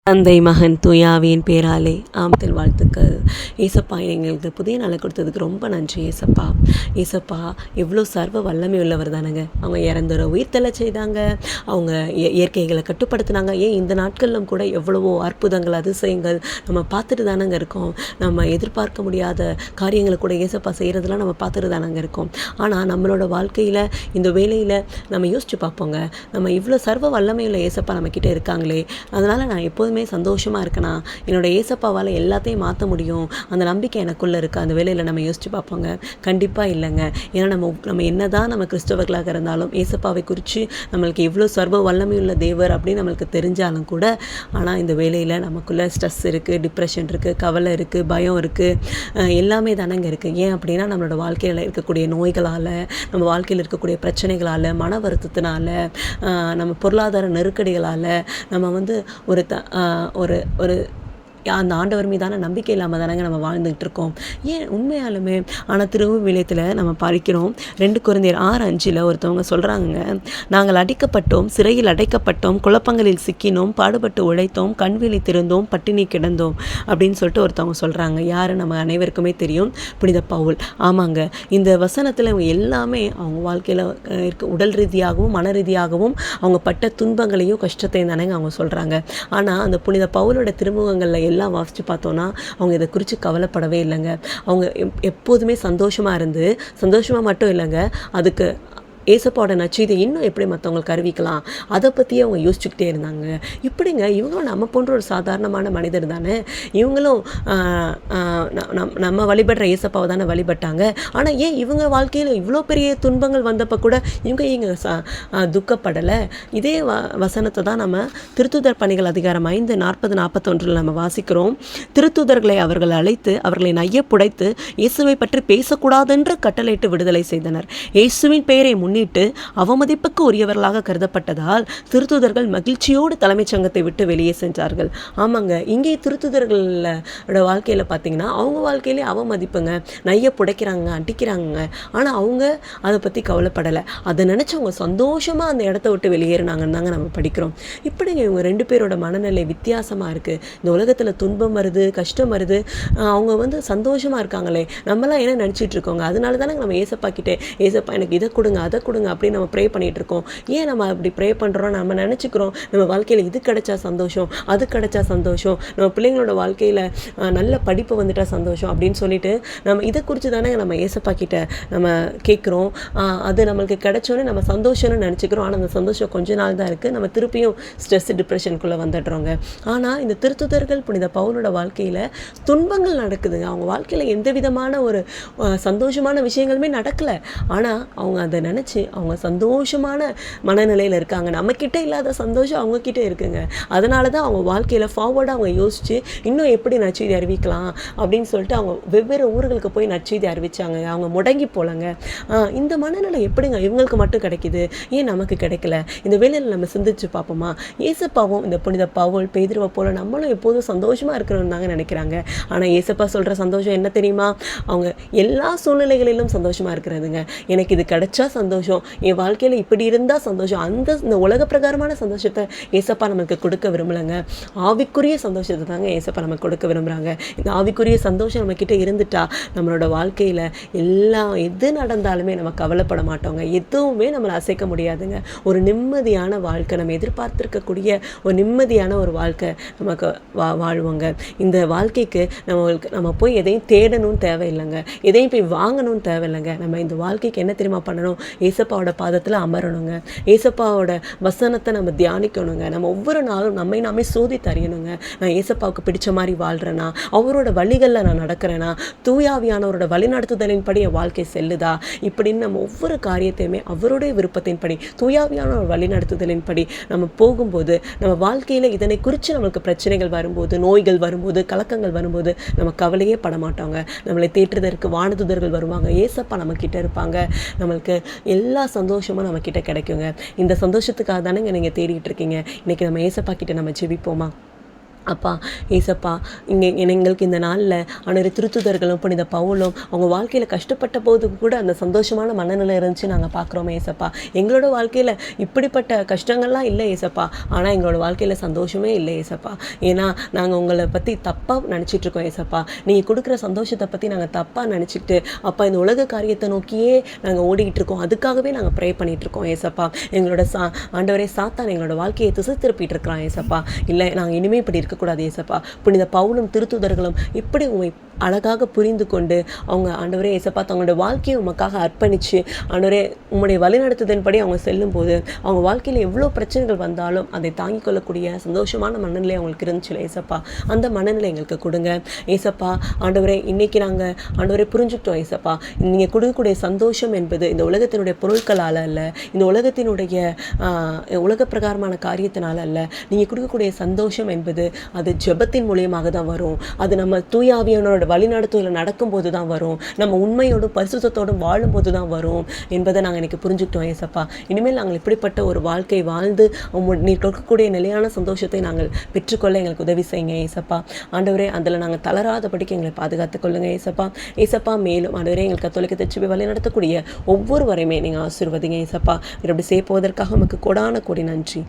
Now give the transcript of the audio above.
தந்தை மகன் தூயாவியின் பேராலே ஆமத்தில் வாழ்த்துக்கள். ஏசப்பா எங்களுக்கு புதிய நாளை கொடுத்ததுக்கு ரொம்ப நன்றி ஏசப்பா. ஏசப்பா எவ்வளோ சர்வ வல்லமை உள்ளவர் தானங்க. அவங்க இறந்துற உயிர்த்தலை செய்தாங்க, அவங்க இயற்கைகளை கட்டுப்படுத்தினாங்க. ஏன் இந்த நாட்களிலும் கூட எவ்வளவோ அற்புதங்கள் அதிசயங்கள் நம்ம பார்த்துட்டு தானங்க இருக்கோம். நம்ம எதிர்பார்க்க முடியாத காரியங்களை கூட ஏசப்பா செய்கிறதெல்லாம் நம்ம பார்த்துட்டு தானங்க இருக்கோம். ஆனால் நம்மளோட வாழ்க்கையில் இந்த வேலையில் நம்ம யோசிச்சு பார்ப்போங்க, நம்ம இவ்வளோ சர்வ வல்லமையுள்ள ஏசப்பா நம்மக்கிட்ட இருக்காங்களே, அதனால் நான் எப்போதுமே சந்தோஷமாக இருக்கேனா, என்னோட ஏசப்பாவால் எல்லாத்தையும் மாற்ற முடியும், அந்த நம்பிக்கை எனக்குள்ளே இருக்குது. அந்த வேலையில் நம்ம யோசிச்சு பார்ப்போங்க. கண்டிப்பாக இல்லைங்க. ஏன்னா நம்ம என்ன தான் நம்ம கிறிஸ்தவர்களாக இருந்தாலும் ஏசப்பாவை குறித்து நம்மளுக்கு எவ்வளோ சர்வ வல்லமையுள்ள தேவர் அப்படின்னு நம்மளுக்கு தெரிஞ்சாலும் கூட, ஆனால் இந்த வேலையில் நமக்குள்ளே ஸ்ட்ரெஸ் இருக்குது, டிப்ரெஷன் இருக்குது, கவலை இருக்குது, பயம் இருக்குது, எல்லாமே தானங்க இருக்குது. ஏன் அப்படின்னா நம்மளோட வாழ்க்கையில் இருக்கக்கூடிய நோய்களால், நம்ம வாழ்க்கையில் இருக்கக்கூடிய பிரச்சனைகளால், மன வருத்தத்தினால, நம்ம பொருளாதார நெருக்கடிகளால், நம்ம வந்து ஒரு ஒரு அந்த ஆண்டவர் மீதான நம்பிக்கை இல்லாமல் தானங்க நம்ம வாழ்ந்துகிட்டு இருக்கோம். ஏன் உண்மையாலுமே. ஆனால் திருவிவிலியத்தில் நம்ம படிக்கிறோம், 2 கொரிந்தியர் 6:5 ஒருத்தவங்க சொல்கிறாங்க, நாங்கள் அடிக்கப்பட்டோம், சிறையில் அடைக்கப்பட்டோம், குழப்பங்களில் சிக்கினோம், பாடுபட்டு உழைத்தோம், கண்விழி திறந்தோம், பட்டினி கிடந்தோம் அப்படின்னு சொல்லிட்டு ஒருத்தவங்க சொல்கிறாங்க. யார்? நம்ம அனைவருக்குமே தெரியும், புனித பவுல். ஆமாங்க, இந்த வசனத்தில் அவங்க எல்லாமே அவங்க வாழ்க்கையில் இருக்க உடல் ரீதியாகவும் மன ரீதியாகவும் அவங்க பட்ட துன்பங்களையும் கஷ்டத்தையும் தானேங்க அவங்க சொல்கிறாங்க. ஆனால் அந்த புனித பவுலோட திருமுகங்களில் எல்லாம் வாசித்து பார்த்தோன்னா அவங்க இதை குறித்து கவலைப்படவே இல்லைங்க. அவங்க எப்போதுமே சந்தோஷமாக இருந்து, சந்தோஷமாக மட்டும் இல்லைங்க, அதுக்கு ஏசப்பாவோட நச்செய்தி இன்னும் எப்படி மற்றவங்களுக்கு அறிவிக்கலாம், அதை பற்றியே அவங்க யோசிச்சுக்கிட்டே இருந்தாங்க. இப்படிங்க இவங்களும் நம்ம போன்ற ஒரு சாதாரணமான மனிதர் தானே. இவங்களும் நம்ம வழிபடுற ஏசப்பாவை தானே வழிபட்டாங்க. ஆனால் ஏன் இவங்க வாழ்க்கையில் இவ்வளோ பெரிய துன்பங்கள் வந்தப்போ கூட இவங்க இங்கே துக்கப்படலை? இதே வசனத்தை தான் நம்ம திருத்தூதர் பணிகள் அதிகாரம் 5:40-41 நம்ம வாசிக்கிறோம். திருத்தூதர்களை அவர்கள் அழைத்து அவர்களை நைய புடைத்து இயேசுவை பற்றி பேசக்கூடாதென்று கட்டளையிட்டு விடுதலை செய்தனர். இயேசுவின் பெயரை முன்னிட்டு அவமதிப்புக்கு உரியவர்களாக கருதப்பட்டதால் திருத்துதர்கள் மகிழ்ச்சியோடு தலைமைச் சங்கத்தை விட்டு வெளியே சென்றார்கள். ஆமாங்க, இங்கே திருத்துதர்களோட வாழ்க்கையில் பார்த்தீங்கன்னா அவங்க வாழ்க்கையிலே அவமதிப்புங்க, நைய புடைக்கிறாங்க, அடிக்கிறாங்க. ஆனால் அவங்க அதை பற்றி கவலைப்படலை. அதை நினச்சி அவங்க சந்தோஷமாக அந்த இடத்த விட்டு வெளியேறினாங்கன்னு தாங்க நம்ம படிக்கிறோம். இப்படிங்க இவங்க 2 பேரோட மனநிலை வித்தியாசமாக இருக்குது. இந்த உலகத்தில் துன்பம் வருது, கஷ்டம் வருது, அவங்க சந்தோஷமாக இருக்காங்களே. நம்மளாம் என்ன நினச்சிட்டு இருக்கோங்க? அதனால தானே நம்ம ஏசப்பா கிட்டே, ஏசப்பா எனக்கு இதை கொடுங்க அதை கொடுங்க அப்படின்னு நம்ம ப்ரே பண்ணிகிட்டு இருக்கோம். ஏன் நம்ம அப்படி ப்ரே பண்ணுறோம்? நம்ம நினச்சிக்கிறோம் நம்ம வாழ்க்கையில் இது கிடைச்சா சந்தோஷம், அது கிடைச்சா சந்தோஷம், நம்ம பிள்ளைங்களோட வாழ்க்கையில் நல்ல படிப்பு வந்துட்டா சந்தோஷம் அப்படின்னு சொல்லிட்டு நம்ம இதை குறித்து தானே நம்ம ஏசப்பா கிட்ட நம்ம கேட்குறோம். அது நம்மளுக்கு கிடைச்சோன்னே நம்ம சந்தோஷம்னு நினச்சிக்கிறோம். ஆனால் அந்த சந்தோஷம் கொஞ்ச நாள் தான் இருக்குது. நம்ம திருப்பியும் ஸ்ட்ரெஸ் டிப்ரெஷனுக்குள்ளே வந்துடுறோங்க. ஆனால் இந்த திருத்துதர்கள் புனித பவுலோட வாழ்க்கையில் துன்பங்கள் நடக்குதுங்க. அவங்க வாழ்க்கையில் எந்த விதமான ஒரு சந்தோஷமான விஷயங்களுமே நடக்கலை. ஆனால் அவங்க அதை நினச்சி அவங்க சந்தோஷமான மனநிலையில் இருக்காங்க. நம்மக்கிட்ட இல்லாத சந்தோஷம் அவங்கக்கிட்ட இருக்குங்க. அதனால தான் அவங்க வாழ்க்கையில் ஃபார்வர்டாக அவங்க யோசித்து இன்னும் எப்படி நற்செய்தி அறிவிக்கலாம் அப்படின்னு சொல்லிட்டு அவங்க வெவ்வேறு ஊர்களுக்கு போய் நற்செய்தி அறிவித்தாங்க. அவங்க முடங்கி போலங்க. இந்த மனநிலை எப்படிங்க இவங்களுக்கு மட்டும் கிடைக்குது, ஏன் நமக்கு கிடைக்கல? இந்த வேலையில் நம்ம சிந்திச்சு பார்ப்போமா? ஏசப்பாவும் இந்த புனித பவுல், பேதுருவை போல நம்மளும் எப்போதும் சந்தோஷமாக இருக்கணும்னு தாங்க நினைக்கிறாங்க. ஆனால் ஏசப்பா சொல்கிற சந்தோஷம் என்ன தெரியுமா? அவங்க எல்லா சூழ்நிலைகளிலும் சந்தோஷமாக இருக்கிறதுங்க. எனக்கு இது கிடைச்சா சந்தோஷம், என் வாழ்க்கையில் இப்படி இருந்தால் சந்தோஷம், இந்த உலக பிரகாரமான சந்தோஷத்தை ஏசப்பா நமக்கு கொடுக்க விரும்பலைங்க. ஆவிக்குரிய சந்தோஷத்தை தாங்க ஏசப்பா நமக்கு கொடுக்க விரும்புகிறாங்க. இந்த ஆவிக்குரிய சந்தோஷம் நம்மக்கிட்ட இருந்துட்டா நம்மளோட வாழ்க்கையில் எது நடந்தாலுமே நம்ம கவலைப்பட மாட்டோங்க. எதுவுமே நம்மளை அசைக்க முடியாதுங்க. ஒரு நிம்மதியான வாழ்க்கை, நம்ம எதிர்பார்த்துருக்கக்கூடிய ஒரு நிம்மதியான ஒரு வாழ்க்கை நமக்கு வாழ்வோங்க. இந்த வாழ்க்கைக்கு நம்ம போய் எதையும் தேடணும்னு தேவையில்லைங்க, எதையும் போய் வாங்கணும்னு தேவையில்லைங்க. நம்ம இந்த வாழ்க்கைக்கு என்ன தெரியுமா பண்ணணும்? ஏசப்பாவோட பாதத்தில் அமரணுங்க. ஏசப்பாவோட வசனத்தை நம்ம தியானிக்கணுங்க. நம்ம ஒவ்வொரு நாளும் நாமே சோதித்து அறியணுங்க. நான் ஏசப்பாவுக்கு பிடிச்ச மாதிரி வாழ்கிறேனா, அவரோட வழிகளில் நான் நடக்கிறேனா, தூயாவியானவரோட வழிநடத்துதலின்படி என் வாழ்க்கை செல்லுதா, இப்படின்னு நம்ம ஒவ்வொரு காரியத்தையுமே அவருடைய விருப்பத்தின்படி, தூயாவியானவர் வழிநடத்துதலின்படி நம்ம போகும்போது நம்ம வாழ்க்கையில் இதனை குறித்து நம்மளுக்கு பிரச்சனைகள் வரும்போது, நோய்கள் வரும்போது, கலக்கங்கள் வரும்போது நம்ம கவலையே பட மாட்டோங்க. நம்மளை தேற்றுதற்கு வானதுதர்கள் வருவாங்க. ஏசப்பா நம்மக்கிட்ட இருப்பாங்க. நம்மளுக்கு எல்லா சந்தோஷமும் நம்மக்கிட்ட கிடைக்குங்க. இந்த சந்தோஷத்துக்காக தானேங்க நீங்கள் தேடிட்டு இருக்கீங்க. இன்றைக்கி நம்ம ஏசப்பா கிட்ட நம்ம ஜெபிப்போமா? அப்பா, ஏசப்பா, எங்களுக்கு இந்த நாளில் ஆண்டவரே திருத்துதர்களும் புனித பவுலும் அவங்க வாழ்க்கையில் கஷ்டப்பட்ட போது கூட அந்த சந்தோஷமான மனநிலை இருந்துச்சு நாங்கள் பார்க்குறோமே ஏசப்பா. எங்களோட வாழ்க்கையில் இப்படிப்பட்ட கஷ்டங்கள்லாம் இல்லை ஏசப்பா. ஆனால் எங்களோட வாழ்க்கையில் சந்தோஷமே இல்லை ஏசப்பா. ஏன்னா நாங்கள் உங்களை பற்றி தப்பாக நினச்சிட்ருக்கோம் ஏசப்பா. நீங்கள் கொடுக்குற சந்தோஷத்தை பற்றி நாங்கள் தப்பாக நினச்சிக்கிட்டு அப்பா இந்த உலக காரியத்தை நோக்கியே நாங்கள் ஓடிக்கிட்டு இருக்கோம். அதுக்காகவே நாங்கள் ப்ரே பண்ணிகிட்ருக்கோம் ஏசப்பா. எங்களோட ஆண்டவரே சாத்தான் எங்களோட வாழ்க்கையை திசை திருப்பிட்டு இருக்கிறான் ஏசப்பா. இல்லை நாங்கள் இனிமேல் இப்படி இருக்கக்கூடாது ஏசப்பா. புனித பவுலும் திருத்துதர்களும் இப்படி உண்மை அழகாக புரிந்து கொண்டு அவங்க ஆண்டவரே ஏசப்பா தங்களோட வாழ்க்கையை உமக்காக அர்ப்பணித்து ஆண்டவரே உம்முடைய வழிநடத்துதன்படி அவங்க செல்லும்போது அவங்க வாழ்க்கையில் எவ்வளோ பிரச்சனைகள் வந்தாலும் அதை தாங்கிக் கொள்ளக்கூடிய சந்தோஷமான மனநிலை அவங்களுக்கு இருந்துச்சு ஏசப்பா. அந்த மனநிலை எங்களுக்கு கொடுங்க ஏசப்பா. ஆண்டவரே இன்றைக்கி நாங்கள் ஆண்டவரே புரிஞ்சுக்கிட்டோம் ஏசப்பா. நீங்கள் கொடுக்கக்கூடிய சந்தோஷம் என்பது இந்த உலகத்தினுடைய பொருட்களால் அல்ல, இந்த உலகத்தினுடைய உலக பிரகாரமான காரியத்தினால அல்ல. நீங்கள் கொடுக்கக்கூடிய சந்தோஷம் என்பது அது ஜெபத்தின் மூலியமாக தான் வரும். அது நம்ம தூயாவியனோட வழிநடத்துதல் நடக்கும்போது தான் வரும். நம்ம உண்மையோடும் பரிசுத்தத்தோடும் வாழும்போது தான் வரும் என்பதை நாங்கள் இன்றைக்கி புரிஞ்சுக்கிட்டோம் ஏசப்பா. இனிமேல் நாங்கள் இப்படிப்பட்ட ஒரு வாழ்க்கை வாழ்ந்து நீ கொடுக்கக்கூடிய நிலையான சந்தோஷத்தை நாங்கள் பெற்றுக்கொள்ள எங்களுக்கு உதவி செய்யுங்க ஏசப்பா. ஆண்டவரே அதில் நாங்கள் தளராதபடிக்கு எங்களை பாதுகாத்துக் கொள்ளுங்க ஏசப்பா. ஏசப்பா மேலும் ஆண்டவரே எங்களுக்கு கத்தோலிக்க திருச்சபை வழி நடத்தக்கூடிய ஒவ்வொருவரையுமே நீங்கள் ஆசீர்வதிங்க ஏசப்பா. இப்படி செய்ய போவதற்காக உமக்கு கொடான கோடி நன்றி.